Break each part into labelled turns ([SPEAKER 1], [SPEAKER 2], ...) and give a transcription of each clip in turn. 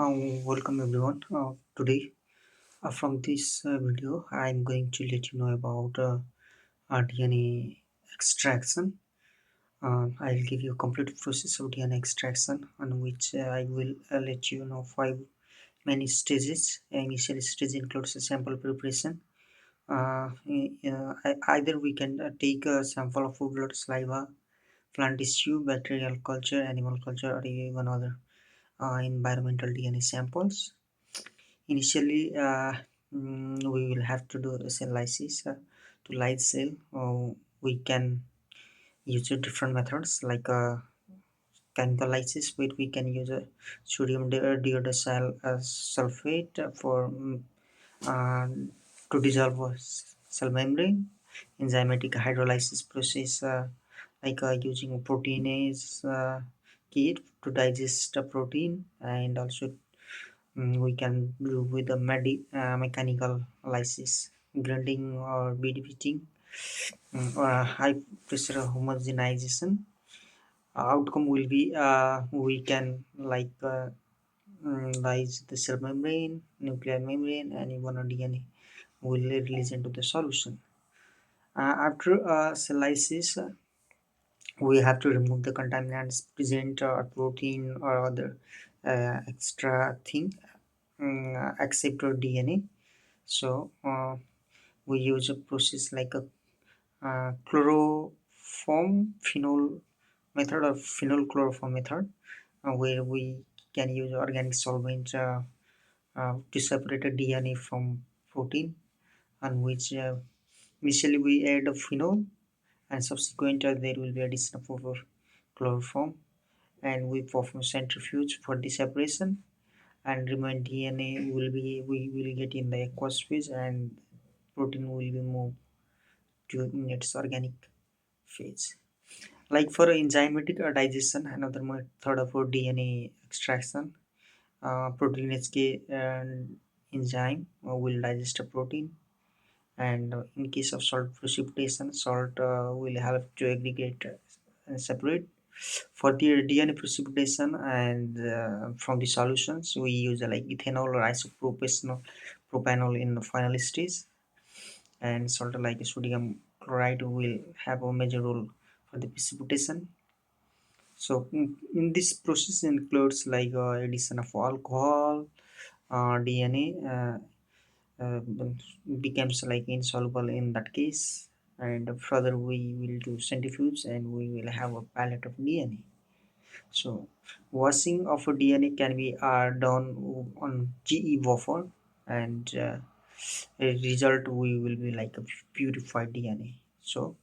[SPEAKER 1] Welcome everyone. Today, from this video, I'm going to let you know about DNA extraction. I'll give you a complete process of DNA extraction, on which I will let you know five many stages. Initial stage includes a sample preparation. Either we can take a sample of blood, saliva, plant tissue, bacterial culture, animal culture, or even other environmental DNA samples. Initially, we will have to do the cell lysis to lyse cell. We can use different methods like chemical lysis, where we can use sodium diodecyl sulfate for uh, to dissolve cell membrane. Enzymatic hydrolysis process like using proteinase K to digest the protein, and also we can do with the mechanical lysis, grinding or bead beating, or high pressure homogenization. Outcome will be we can like lyse the cell membrane, nuclear membrane, and even a DNA will release into the solution. After cell lysis, we have to remove the contaminants present or protein or other extra thing except for DNA. So we use a process like a chloroform phenol method or phenol chloroform method, where we can use organic solvent to separate a DNA from protein, on which initially we add a phenol, and subsequent there will be addition of chloroform, and we perform centrifuge for the separation, and remain DNA we will get in the aqueous phase, and protein will be moved to in its organic phase. Like for enzymatic digestion, another method of DNA extraction, Proteinase K enzyme will digest a protein, and in case of salt precipitation, salt will help to aggregate and separate. For the DNA precipitation and from the solutions, we use like ethanol or isopropanol propanol in the final stage, and salt like sodium chloride will have a major role for the precipitation. So in this process includes like addition of alcohol, DNA uh, becomes like insoluble in that case, and further we will do centrifuge and we will have a pallet of DNA. So washing of a DNA can be done on GE buffer, and a result we will be like a purified DNA. So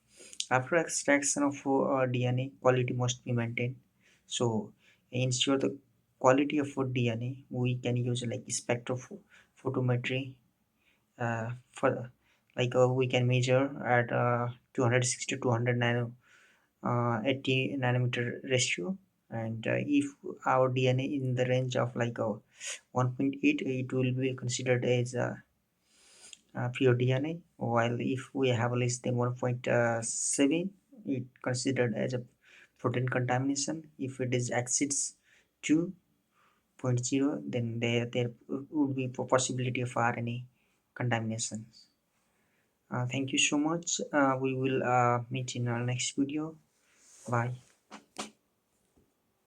[SPEAKER 1] after extraction of DNA, quality must be maintained. So ensure the quality of DNA, we can use like spectrophotometry for like we can measure at 260 to 200 80 nanometer ratio, and if our DNA in the range of like 1.8, it will be considered as pure DNA, while if we have less than 1.7, it considered as a protein contamination. If it is exceeds 2.0, then there would be possibility of RNA contamination. Thank you so much. We will meet in our next video. Bye.